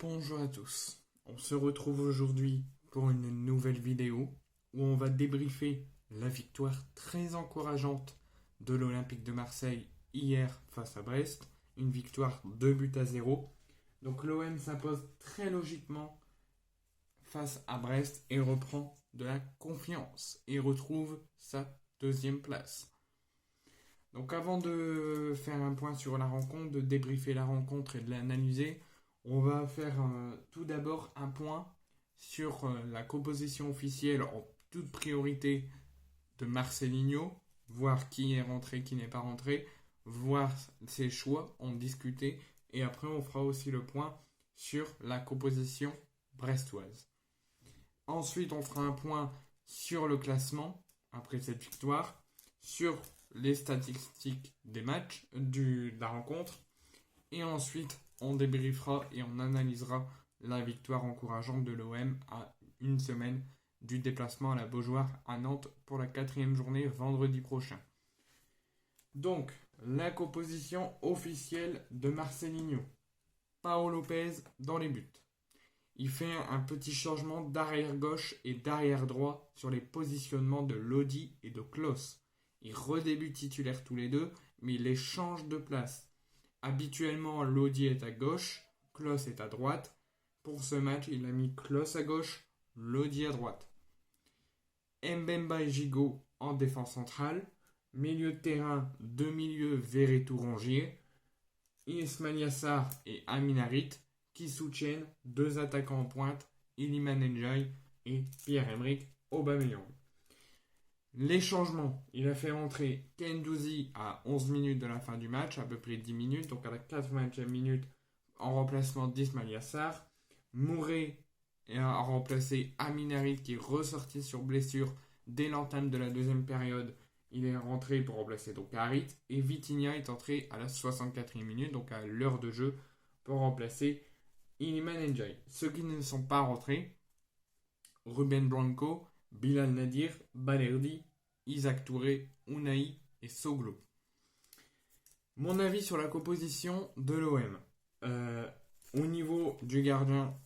Bonjour à tous, on se retrouve aujourd'hui pour une nouvelle vidéo où on va débriefer la victoire très encourageante de l'Olympique de Marseille hier face à Brest, une victoire 2-0. Donc l'OM s'impose très logiquement face à Brest et reprend de la confiance et retrouve sa deuxième place. Donc avant de faire un point sur la rencontre, de débriefer la rencontre et de l'analyser, on va faire tout d'abord un point sur la composition officielle en toute priorité de Marcelinho, voir qui est rentré, qui n'est pas rentré, voir ses choix, en discuter, et après on fera aussi le point sur la composition brestoise. Ensuite, on fera un point sur le classement après cette victoire, sur les statistiques des matchs, de la rencontre, et ensuite on débriefera et on analysera la victoire encourageante de l'OM à une semaine du déplacement à la Beaujoire à Nantes pour la 4e journée vendredi prochain. Donc, la composition officielle de Marcelinho. Pau Lopez dans les buts. Il fait un petit changement d'arrière gauche et d'arrière droit sur les positionnements de Lodi et de Klose. Il redébute titulaire tous les deux, mais il les change de place. Habituellement, Lodi est à gauche, Klose est à droite. Pour ce match, il a mis Klose à gauche, Lodi à droite. Mbemba et Gigot en défense centrale. Milieu de terrain, deux milieux Verretou-Rongier. Ismail Yassar et Amin Harit qui soutiennent deux attaquants en pointe, Iliman Ndiaye et Pierre-Emerick Aubameyang. Les changements, il a fait entrer Guendouzi à 11 minutes de la fin du match, à peu près 10 minutes, donc à la 80e minute en remplacement d'Ismail Yassar. Mouré a remplacé Amin Harit qui est ressorti sur blessure dès l'entame de la deuxième période. Il est rentré pour remplacer donc Harit. Et Vitinha est entré à la 64e minute, donc à l'heure de jeu, pour remplacer Iliman Ndiaye. Ceux qui ne sont pas rentrés, Ruben Blanco, Bilal Nadir, Balerdi, Isaac Touré, Unai et Soglo. Mon avis sur la composition de l'OM. Au niveau du gardien,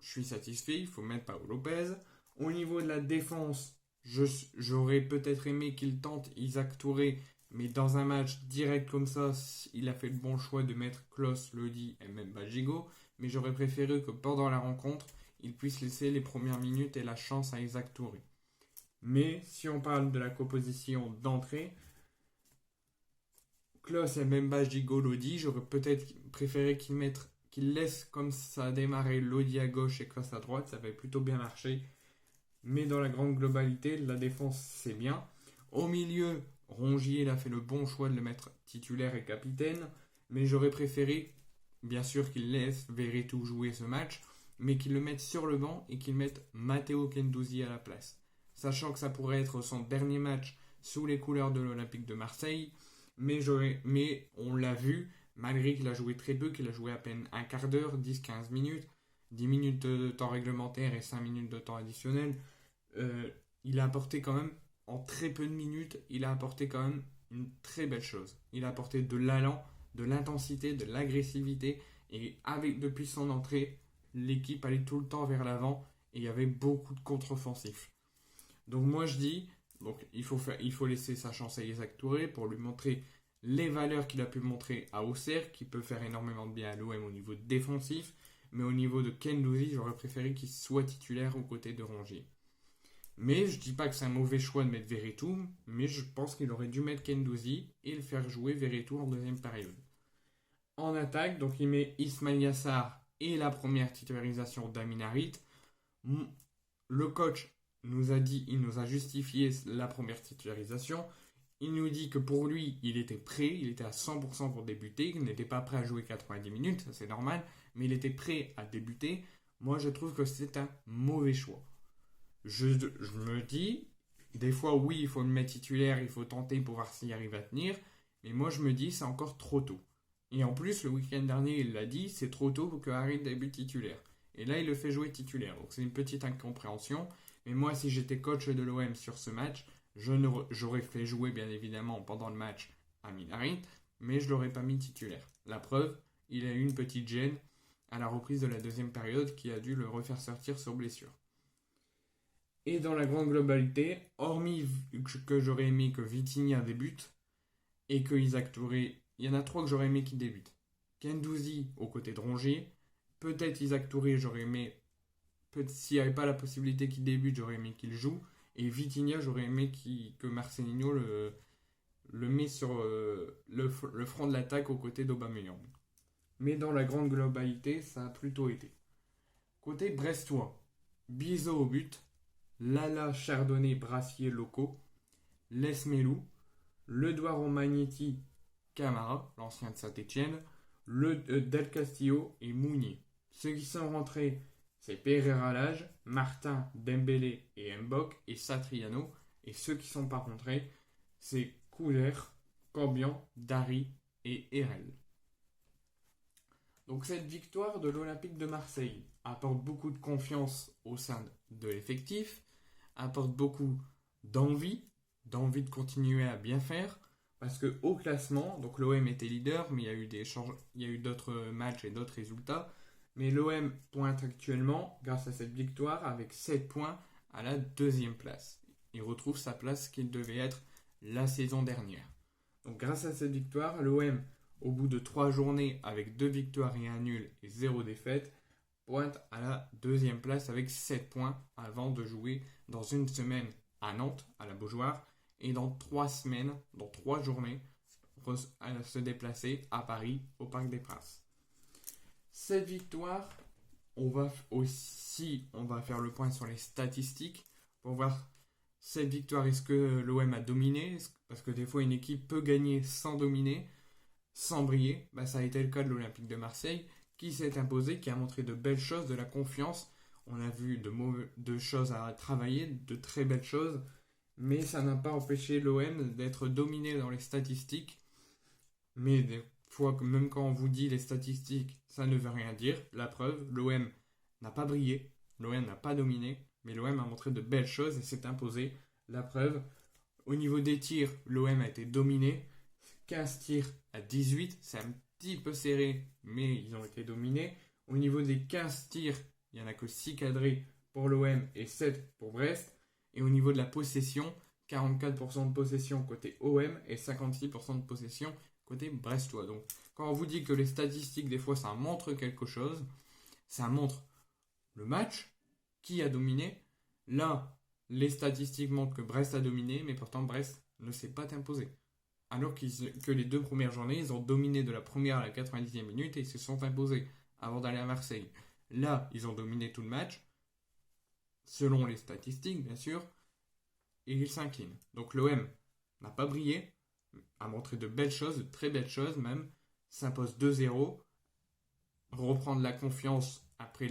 je suis satisfait, il faut mettre Pau Lopez. Au niveau de la défense, j'aurais peut-être aimé qu'il tente Isaac Touré, mais dans un match direct comme ça, il a fait le bon choix de mettre Klose, Lodi et même Gigot. Mais j'aurais préféré que pendant la rencontre, il puisse laisser les premières minutes et la chance à Isaac Touré. Mais si on parle de la composition d'entrée, Klose et Mbemba, Gigot, Lodi, j'aurais peut-être préféré qu'il laisse comme ça a démarré Lodi à gauche et Klose à droite, ça avait plutôt bien marché. Mais dans la grande globalité, la défense c'est bien. Au milieu, Rongier il a fait le bon choix de le mettre titulaire et capitaine, mais j'aurais préféré, bien sûr, qu'il laisse Verretou jouer ce match, mais qu'il le mette sur le banc et qu'il mette Matteo Guendouzi à la place. Sachant que ça pourrait être son dernier match sous les couleurs de l'Olympique de Marseille, mais on l'a vu, malgré qu'il a joué très peu, qu'il a joué à peine un quart d'heure, 10-15 minutes, 10 minutes de temps réglementaire et 5 minutes de temps additionnel, il a apporté quand même, en très peu de minutes, il a apporté quand même une très belle chose. Il a apporté de l'allant, de l'intensité, de l'agressivité, et depuis son entrée, l'équipe allait tout le temps vers l'avant, et il y avait beaucoup de contre-offensifs. Donc moi je dis, il faut laisser sa chance à Isaac Touré pour lui montrer les valeurs qu'il a pu montrer à Auxerre, qui peut faire énormément de bien à l'OM au niveau défensif, mais au niveau de Guendouzi, j'aurais préféré qu'il soit titulaire aux côtés de Rongier. Mais je dis pas que c'est un mauvais choix de mettre Verretou, mais je pense qu'il aurait dû mettre Guendouzi et le faire jouer Verretou en deuxième période. En attaque, donc il met Ismail Yassar et la première titularisation d'Amin Harit. Le coach nous a justifié la première titularisation. Il nous dit que pour lui, il était prêt, il était à 100% pour débuter, il n'était pas prêt à jouer 90 minutes, ça c'est normal, mais il était prêt à débuter. Moi, je trouve que c'est un mauvais choix. Je me dis, des fois, oui, il faut le mettre titulaire, il faut tenter pour voir s'il arrive à tenir, mais moi, je me dis, c'est encore trop tôt. Et en plus, le week-end dernier, il l'a dit, c'est trop tôt pour que Harit débute titulaire. Et là, il le fait jouer titulaire, donc c'est une petite incompréhension. Mais moi, si j'étais coach de l'OM sur ce match, j'aurais fait jouer, bien évidemment, pendant le match, Amin Harit, mais je ne l'aurais pas mis titulaire. La preuve, il a eu une petite gêne à la reprise de la deuxième période qui a dû le refaire sortir sur blessure. Et dans la grande globalité, hormis que j'aurais aimé que Vitinha débute et que Isaac Touré, il y en a 3 que j'aurais aimé qui débutent. Guendouzi aux côtés de Rongier, peut-être Isaac Touré, j'aurais aimé, s'il n'y avait pas la possibilité qu'il débute, j'aurais aimé qu'il joue. Et Vitinha, j'aurais aimé que Marcelinho le met sur le front de l'attaque aux côtés d'Aubameyang. Mais dans la grande globalité, ça a plutôt été. Côté brestois, Bizot au but, Lala, Chardonnay, Brassier, Loco, Lesmelou, Ledouard Magnetti, Camara, l'ancien de Saint-Etienne, Del Castillo et Mounier. Ceux qui sont rentrés, c'est Pereira Lage, Martin, Dembélé et Mbok et Satriano. Et ceux qui ne sont pas rentrés, c'est Couler, Corbian, Dari et Erel. Donc cette victoire de l'Olympique de Marseille apporte beaucoup de confiance au sein de l'effectif, apporte beaucoup d'envie de continuer à bien faire, parce que au classement, donc l'OM était leader, mais il y a eu d'autres matchs et d'autres résultats, mais l'OM pointe actuellement, grâce à cette victoire, avec 7 points à la 2e place. Il retrouve sa place qu'il devait être la saison dernière. Donc grâce à cette victoire, l'OM, au bout de 3 journées, avec 2 victoires et 1 nul et 0 défaite, pointe à la 2e place avec 7 points avant de jouer dans une semaine à Nantes, à la Beaujoire, et dans 3 semaines, dans 3 journées, à se déplacer à Paris, au Parc des Princes. Cette victoire, on va faire le point sur les statistiques pour voir cette victoire, est-ce que l'OM a dominé, parce que des fois une équipe peut gagner sans dominer, sans briller. Ça a été le cas de l'Olympique de Marseille, qui s'est imposé, qui a montré de belles choses, de la confiance. On a vu de choses à travailler, de très belles choses, mais ça n'a pas empêché l'OM d'être dominé dans les statistiques. Mais des fois, même quand on vous dit les statistiques, ça ne veut rien dire. La preuve, l'OM n'a pas brillé, l'OM n'a pas dominé, mais l'OM a montré de belles choses et s'est imposé. La preuve, au niveau des tirs, l'OM a été dominé. 15 tirs à 18, c'est un petit peu serré, mais ils ont été dominés. Au niveau des 15 tirs, il n'y en a que 6 cadrés pour l'OM et 7 pour Brest. Et au niveau de la possession, 44% de possession côté OM et 56% de possession côté brestois. Donc, quand on vous dit que les statistiques, des fois, ça montre quelque chose, ça montre le match, qui a dominé. Là, les statistiques montrent que Brest a dominé, mais pourtant Brest ne s'est pas imposé. Alors que les 2 premières journées, ils ont dominé de la première à la 90e minute et ils se sont imposés avant d'aller à Marseille. Là, ils ont dominé tout le match, selon les statistiques, bien sûr, et ils s'inclinent. Donc l'OM n'a pas brillé, a montré de belles choses, de très belles choses même, s'impose 2-0, reprendre la confiance après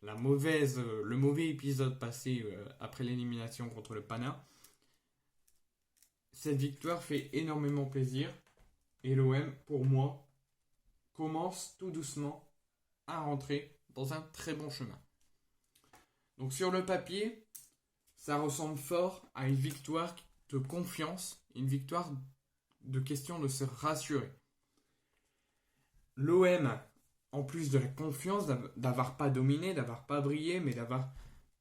le mauvais épisode passé après l'élimination contre le Pana. Cette victoire fait énormément plaisir et l'OM, pour moi, commence tout doucement à rentrer dans un très bon chemin. Donc sur le papier, ça ressemble fort à une victoire de confiance, une victoire de question de se rassurer. L'OM, en plus de la confiance d'avoir pas dominé, d'avoir pas brillé, mais d'avoir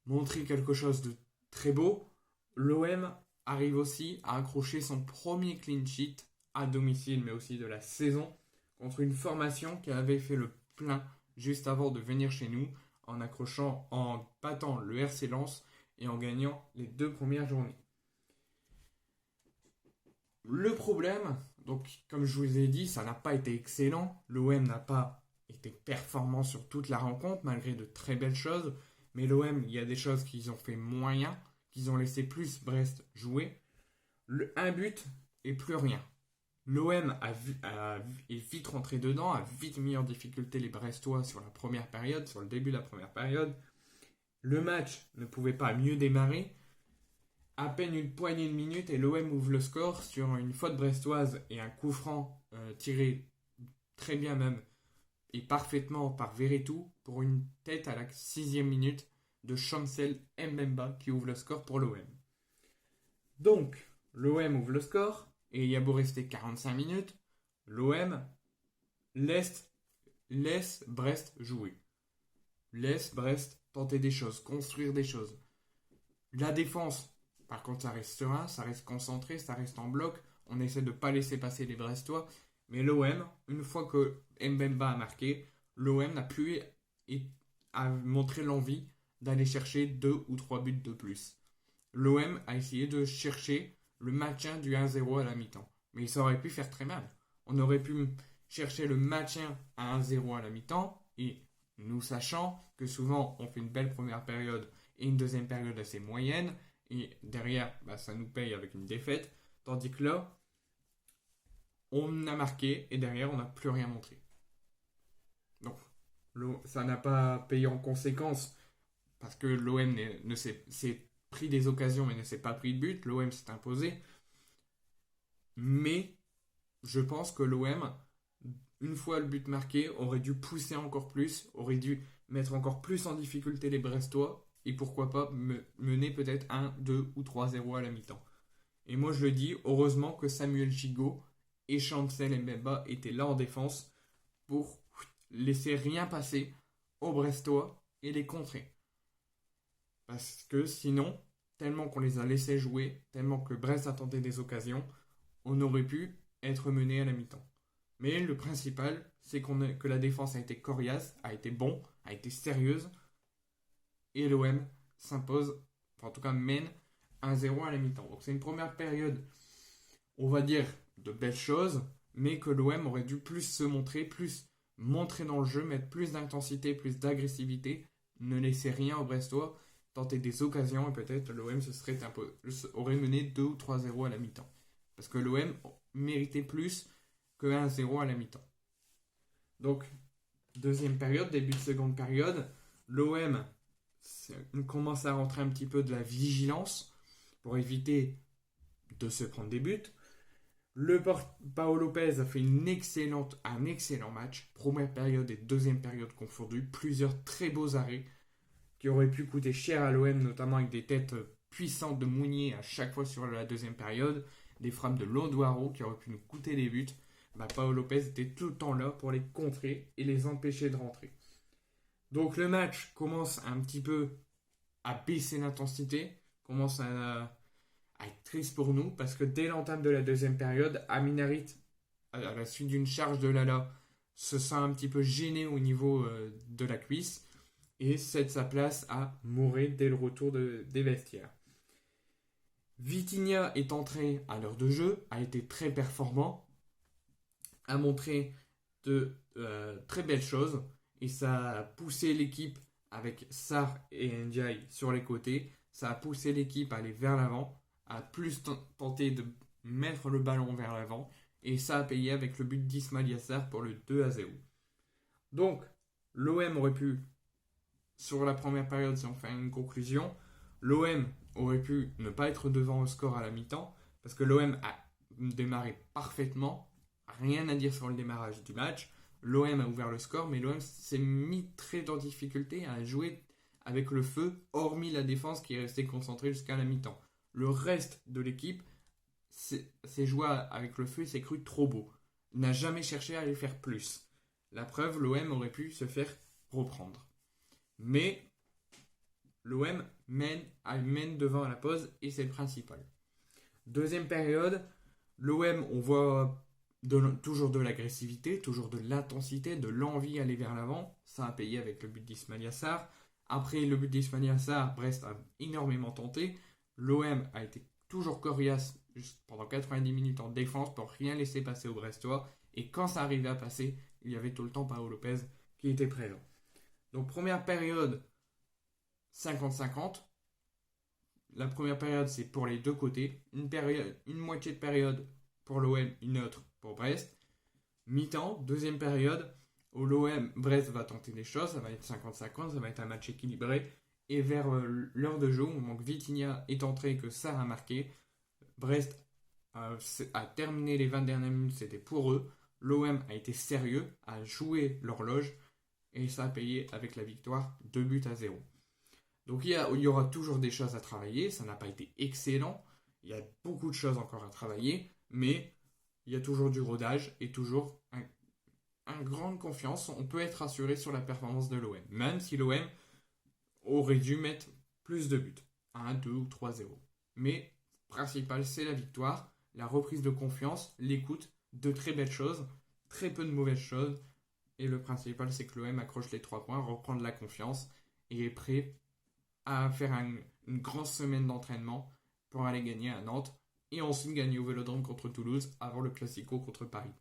montré quelque chose de très beau, l'OM arrive aussi à accrocher son premier clean sheet à domicile, mais aussi de la saison, contre une formation qui avait fait le plein juste avant de venir chez nous, en battant le RC Lens et en gagnant les 2 premières journées. Le problème, donc comme je vous ai dit, ça n'a pas été excellent. L'OM n'a pas été performant sur toute la rencontre, malgré de très belles choses. Mais l'OM, il y a des choses qu'ils ont fait moyen, qu'ils ont laissé plus Brest jouer. Un but et plus rien. L'OM est vite rentré dedans, a vite mis en difficulté les Brestois sur la première période, sur le début de la première période. Le match ne pouvait pas mieux démarrer. À peine une poignée de minutes et l'OM ouvre le score sur une faute brestoise et un coup franc tiré très bien même et parfaitement par Verretou pour une tête à la 6e minute de Chancel Mbemba qui ouvre le score pour l'OM. Donc, l'OM ouvre le score et il y a beau rester 45 minutes, l'OM laisse laisse Brest jouer. Laisse Brest tenter des choses, construire des choses. La défense, par contre, ça reste serein, ça reste concentré, ça reste en bloc. On essaie de ne pas laisser passer les Brestois. Mais l'OM, une fois que Mbemba a marqué, l'OM n'a plus à montrer l'envie d'aller chercher 2 ou 3 buts de plus. L'OM a essayé de chercher le maintien du 1-0 à la mi-temps. Mais ça aurait pu faire très mal. On aurait pu chercher le maintien à 1-0 à la mi-temps et nous sachant que souvent on fait une belle première période et une deuxième période assez moyenne et derrière ça nous paye avec une défaite, tandis que là on a marqué et derrière on n'a plus rien montré. Donc ça n'a pas payé en conséquence parce que l'OM s'est pris des occasions mais ne s'est pas pris de but, l'OM s'est imposé, mais je pense que l'OM, une fois le but marqué, aurait dû pousser encore plus, aurait dû mettre encore plus en difficulté les Brestois et pourquoi pas mener peut-être 1, 2 ou 3-0 à la mi-temps. Et moi je le dis, heureusement que Samuel Gigot et Chancel Mbemba étaient là en défense pour laisser rien passer aux Brestois et les contrer. Parce que sinon, tellement qu'on les a laissés jouer, tellement que Brest a tenté des occasions, on aurait pu être mené à la mi-temps. Mais le principal, c'est que la défense a été coriace, a été bon, a été sérieuse, et l'OM s'impose, en tout cas mène 1-0 à la mi-temps. Donc c'est une première période, on va dire, de belles choses, mais que l'OM aurait dû plus se montrer, plus montrer dans le jeu, mettre plus d'intensité, plus d'agressivité, ne laisser rien aux Brestois, tenter des occasions, et peut-être l'OM aurait mené 2 ou 3-0 à la mi-temps. Parce que l'OM méritait plus que 1-0 à la mi-temps. Donc, deuxième période, début de seconde période, l'OM commence à rentrer un petit peu de la vigilance pour éviter de se prendre des buts. Paolo Lopez a fait un excellent match, première période et deuxième période confondues, plusieurs très beaux arrêts qui auraient pu coûter cher à l'OM, notamment avec des têtes puissantes de Mounier à chaque fois sur la deuxième période, des frappes de Londoiro qui auraient pu nous coûter des buts. Paolo Lopez était tout le temps là pour les contrer et les empêcher de rentrer. Donc le match commence un petit peu à baisser l'intensité, commence à être triste pour nous parce que dès l'entame de la deuxième période, Amin Harit, à la suite d'une charge de Lala, se sent un petit peu gêné au niveau de la cuisse et cède sa place à Mouré dès le retour des vestiaires. Vitinha est entré à l'heure de jeu, a été très performant, a montré de très belles choses et ça a poussé l'équipe avec Sarr et Ndiaye sur les côtés, ça a poussé l'équipe à aller vers l'avant, à plus tenter de mettre le ballon vers l'avant et ça a payé avec le but d'Ismail Sarr pour le 2-0. Donc l'OM aurait pu, sur la première période si on fait une conclusion, l'OM aurait pu ne pas être devant au score à la mi-temps parce que l'OM a démarré parfaitement. Rien à dire sur le démarrage du match. L'OM a ouvert le score, mais l'OM s'est mis très en difficulté à jouer avec le feu, hormis la défense qui est restée concentrée jusqu'à la mi-temps. Le reste de l'équipe s'est joué avec le feu et s'est cru trop beau. Il n'a jamais cherché à aller faire plus. La preuve, l'OM aurait pu se faire reprendre. Mais l'OM mène devant à la pause et c'est le principal. Deuxième période, l'OM, on voit toujours de l'agressivité, toujours de l'intensité, de l'envie d'aller vers l'avant. Ça a payé avec le but d'Ismail Sarr. Après le but d'Ismail Sarr, Brest a énormément tenté. L'OM a été toujours coriace pendant 90 minutes en défense pour rien laisser passer aux Brestois. Et quand ça arrivait à passer, il y avait tout le temps Paolo Lopez qui était présent. Donc première période, 50-50. La première période, c'est pour les deux côtés. Une moitié de période pour l'OM, une autre pour Brest. Mi-temps, deuxième période, où l'OM, Brest va tenter des choses, ça va être 50-50, ça va être un match équilibré. Et vers l'heure de jeu, au moment que Vitinha est entré et que Sarr a marqué, Brest a terminé les 20 dernières minutes, c'était pour eux. L'OM a été sérieux, a joué l'horloge, et ça a payé avec la victoire 2-0. Donc il y aura toujours des choses à travailler, ça n'a pas été excellent, il y a beaucoup de choses encore à travailler, mais il y a toujours du rodage et toujours une grande confiance, on peut être assuré sur la performance de l'OM. Même si l'OM aurait dû mettre plus de buts. 1, 2 ou 3-0. Mais principal, c'est la victoire, la reprise de confiance, l'écoute, de très belles choses, très peu de mauvaises choses. Et le principal, c'est que l'OM accroche les 3 points, reprend de la confiance et est prêt à faire une grande semaine d'entraînement pour aller gagner à Nantes et ensuite gagner au Vélodrome contre Toulouse avant le Classico contre Paris.